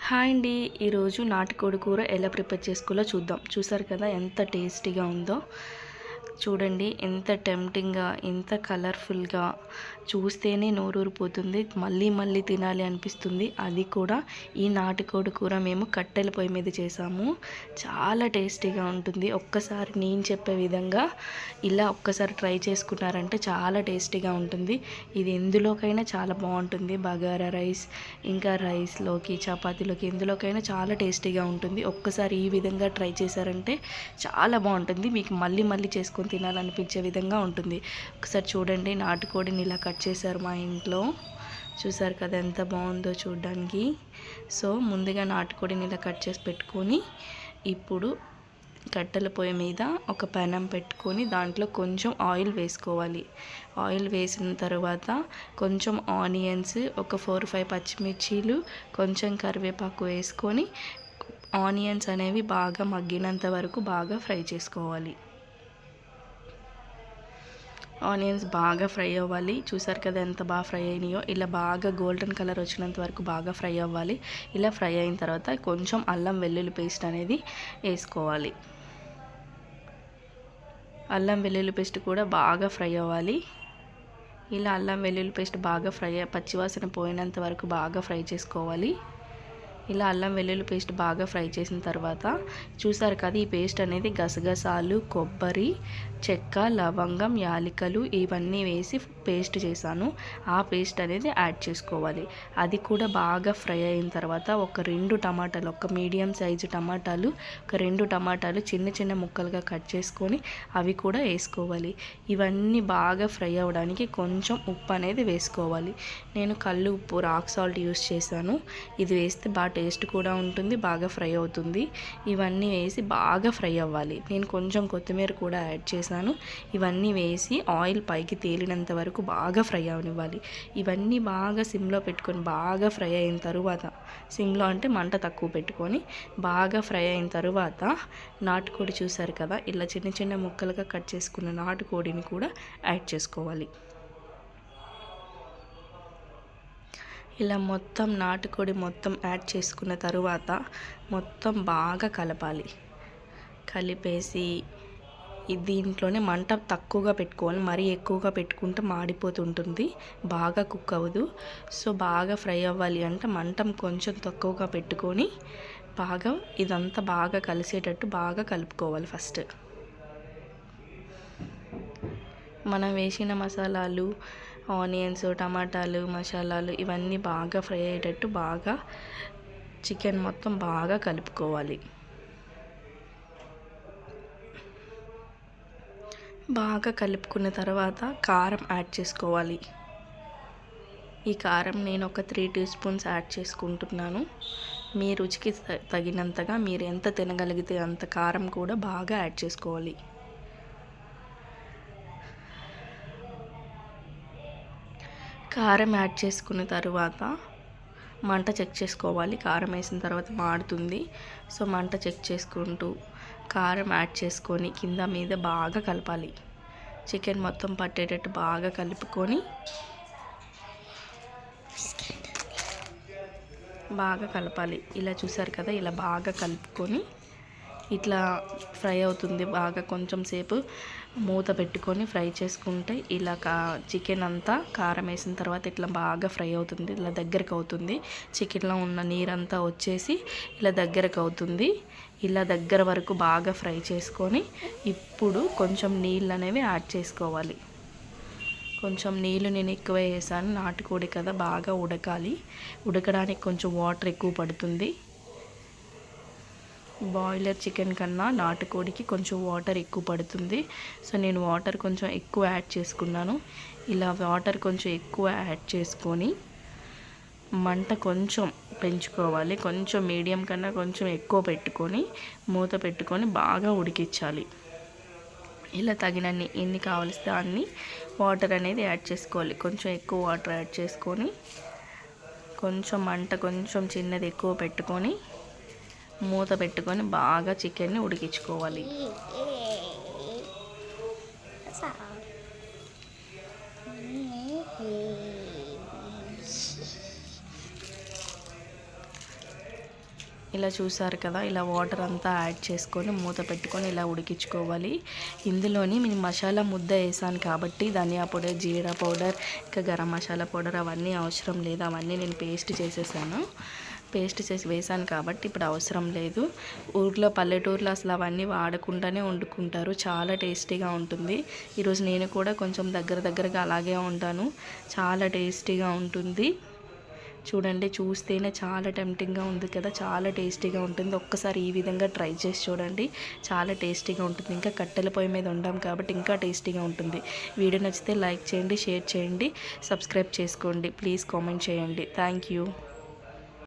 Hi అండి. ఈరోజు నాటుకోడి కూర ఎలా ప్రిపేర్ చేసుకోవాలో చూద్దాం. చూసారు కదా ఎంత టేస్టీగా ఉందో. చూడండి ఎంత టెంప్టింగ్గా, ఎంత కలర్ఫుల్గా, చూస్తేనే నోరూరిపోతుంది. మళ్ళీ మళ్ళీ తినాలి అనిపిస్తుంది. అది కూడా ఈ నాటుకోడి కూర మేము కట్టెల పొయ్యి మీద చేసాము. చాలా టేస్టీగా ఉంటుంది. ఒక్కసారి నేను చెప్పే విధంగా ఇలా ఒక్కసారి ట్రై చేసుకున్నారంటే చాలా టేస్టీగా ఉంటుంది. ఇది ఎందులోకైనా చాలా బాగుంటుంది. బగారా రైస్, ఇంకా రైస్లోకి, చపాతీలోకి, ఎందులోకైనా చాలా టేస్టీగా ఉంటుంది. ఒక్కసారి ఈ విధంగా ట్రై చేశారంటే చాలా బాగుంటుంది. మీకు మళ్ళీ మళ్ళీ చేసుకొని తినాలనిపించే విధంగా ఉంటుంది. ఒకసారి చూడండి, నాటుకోడిని ఇలా కట్ చేశారు మా ఇంట్లో. చూసారు కదా ఎంత బాగుందో చూడడానికి. సో ముందుగా నాటుకోడిని ఇలా కట్ చేసి పెట్టుకొని, ఇప్పుడు కట్టెల పొయ్యి మీద ఒక పెనం పెట్టుకొని దాంట్లో కొంచెం ఆయిల్ వేసుకోవాలి. ఆయిల్ వేసిన తర్వాత కొంచెం ఆనియన్స్, ఒక 4-5 పచ్చిమిర్చీలు, కొంచెం కరివేపాకు వేసుకొని ఆనియన్స్ అనేవి బాగా మగ్గినంత వరకు బాగా ఫ్రై చేసుకోవాలి. ఆనియన్స్ బాగా ఫ్రై అవ్వాలి. చూసారు కదా ఎంత బాగా ఫ్రై అయినాయో. ఇలా బాగా గోల్డెన్ కలర్ వచ్చినంత వరకు బాగా ఫ్రై అవ్వాలి. ఇలా ఫ్రై అయిన తర్వాత కొంచెం అల్లం వెల్లుల్లి పేస్ట్ అనేది వేసుకోవాలి. అల్లం వెల్లుల్లి పేస్ట్ కూడా బాగా ఫ్రై అవ్వాలి. ఇలా అల్లం వెల్లుల్లి పేస్ట్ బాగా పచ్చివాసన పోయినంత వరకు బాగా ఫ్రై చేసుకోవాలి. ఇలా అల్లం వెల్లుల్లి పేస్ట్ బాగా ఫ్రై చేసిన తర్వాత చూసారు కదా, ఈ పేస్ట్ అనేది గసగసాలు, కొబ్బరి, చెక్క, లవంగం, యాలకులు ఇవన్నీ వేసి పేస్ట్ చేశాను. ఆ పేస్ట్ అనేది యాడ్ చేసుకోవాలి. అది కూడా బాగా ఫ్రై అయిన తర్వాత ఒక 2 టమాటాలు, ఒక మీడియం సైజు టమాటాలు, ఒక 2 టమాటాలు చిన్న చిన్న ముక్కలుగా కట్ చేసుకొని అవి కూడా వేసుకోవాలి. ఇవన్నీ బాగా ఫ్రై అవ్వడానికి కొంచెం ఉప్పు అనేది వేసుకోవాలి. నేను కల్లు ఉప్పు, రాక్ సాల్ట్ యూస్ చేశాను. ఇది వేస్తే బాగా టేస్ట్ కూడా ఉంటుంది, బాగా ఫ్రై అవుతుంది. ఇవన్నీ వేసి బాగా ఫ్రై అవ్వాలి. నేను కొంచెం కొత్తిమీర కూడా యాడ్ చేశాను. ఇవన్నీ వేసి ఆయిల్ పైకి తేలినంత వరకు బాగా ఫ్రై అవనివ్వాలి. ఇవన్నీ బాగా సిమ్లో పెట్టుకొని బాగా ఫ్రై అయిన తరువాత, సిమ్లో అంటే మంట తక్కువ పెట్టుకొని బాగా ఫ్రై అయిన తరువాత నాటుకోడి చూసారు కదా, ఇలా చిన్న చిన్న ముక్కలుగా కట్ చేసుకున్న నాటుకోడిని కూడా యాడ్ చేసుకోవాలి. ఇలా మొత్తం నాటుకోడి మొత్తం యాడ్ చేసుకున్న తరువాత మొత్తం బాగా కలపాలి. కలిపేసి దీంట్లోనే మంట తక్కువగా పెట్టుకోవాలి. మరీ ఎక్కువగా పెట్టుకుంటే మాడిపోతుంటుంది, బాగా కుక్ అవ్వదు. సో బాగా ఫ్రై అవ్వాలి అంటే మంట కొంచెం తక్కువగా పెట్టుకొని బాగా ఇదంతా బాగా కలిసేటట్టు బాగా కలుపుకోవాలి. ఫస్ట్ మనం వేసిన మసాలాలు, ఆనియన్స్, టమాటాలు, మసాలాలు ఇవన్నీ బాగా ఫ్రై అయ్యేటట్టు బాగా చికెన్ మొత్తం బాగా కలుపుకోవాలి. బాగా కలుపుకున్న తర్వాత కారం యాడ్ చేసుకోవాలి. ఈ కారం నేను ఒక 3 టీ స్పూన్స్ యాడ్ చేసుకుంటున్నాను. మీ రుచికి తగినంతగా మీరు ఎంత తినగలిగితే అంత కారం కూడా బాగా యాడ్ చేసుకోవాలి. కారం యాడ్ చేసుకున్న తర్వాత మంట చెక్ చేసుకోవాలి. కారం వేసిన తర్వాత మాడుతుంది. సో మంట చెక్ చేసుకుంటూ కారం యాడ్ చేసుకొని కింద మీద బాగా కలపాలి. చికెన్ మొత్తం పట్టేటట్టు బాగా కలుపుకొని బాగా కలపాలి. ఇలా చూసారు కదా, ఇలా బాగా కలుపుకొని ఇట్లా ఫ్రై అవుతుంది. బాగా కొంచెం సేపు మూత పెట్టుకొని ఫ్రై చేసుకుంటే ఇలా చికెన్ అంతా కారం వేసిన తర్వాత ఇట్లా బాగా ఫ్రై అవుతుంది. ఇలా దగ్గరకు అవుతుంది. చికెన్లో ఉన్న నీరంతా వచ్చేసి ఇలా దగ్గరకు అవుతుంది. ఇలా దగ్గర వరకు బాగా ఫ్రై చేసుకొని ఇప్పుడు కొంచెం నీళ్ళు అనేవి యాడ్ చేసుకోవాలి. కొంచెం నీళ్ళు నేను ఎక్కువ వేసాను. నాటుకోడి కదా, బాగా ఉడకాలి. ఉడకడానికి కొంచెం వాటర్ ఎక్కువ పడుతుంది. బాయిలర్ చికెన్ కన్నా నాటుకోడికి కొంచెం వాటర్ ఎక్కువ పడుతుంది. సో నేను వాటర్ కొంచెం ఎక్కువ యాడ్ చేసుకున్నాను. ఇలా వాటర్ కొంచెం ఎక్కువ యాడ్ చేసుకొని మంట కొంచెం పెంచుకోవాలి. కొంచెం మీడియం కన్నా కొంచెం ఎక్కువ పెట్టుకొని మూత పెట్టుకొని బాగా ఉడికించాలి. ఇలా తగినన్ని ఎన్ని కావలిస్తే అన్ని వాటర్ అనేది యాడ్ చేసుకోవాలి. కొంచెం ఎక్కువ వాటర్ యాడ్ చేసుకొని కొంచెం మంట కొంచెం చిన్నది ఎక్కువ పెట్టుకొని మూత పెట్టుకొని బాగా చికెన్ని ఉడికించుకోవాలి. ఇలా చూసారు కదా, ఇలా వాటర్ అంతా యాడ్ చేసుకొని మూత పెట్టుకొని ఇలా ఉడికించుకోవాలి. ఇందులోని నేను మసాలా ముద్ద వేసాను కాబట్టి ధనియా పౌడర్, జీరా పౌడర్, ఇంకా గరం మసాలా పౌడర్ అవన్నీ అవసరం లేదు. అవన్నీ నేను పేస్ట్ చేసేసాను. పేస్ట్ చేసి వేసాను కాబట్టి ఇప్పుడు అవసరం లేదు. ఊర్లో పల్లెటూరులో అసలు అవన్నీ వాడకుండానే వండుకుంటారు. చాలా టేస్టీగా ఉంటుంది. ఈరోజు నేను కూడా కొంచెం దగ్గరగా అలాగే ఉంటాను. చాలా టేస్టీగా ఉంటుంది. చూడండి, చూస్తేనే చాలా టెంప్టింగ్గా ఉంది కదా, చాలా టేస్టీగా ఉంటుంది. ఒక్కసారి ఈ విధంగా ట్రై చేసి చూడండి, చాలా టేస్టీగా ఉంటుంది. ఇంకా కట్టెల పొయ్యి మీద ఉండాం కాబట్టి ఇంకా టేస్టీగా ఉంటుంది. వీడియో నచ్చితే లైక్ చేయండి, షేర్ చేయండి, సబ్స్క్రైబ్ చేసుకోండి. ప్లీజ్ కామెంట్ చేయండి. Thank you.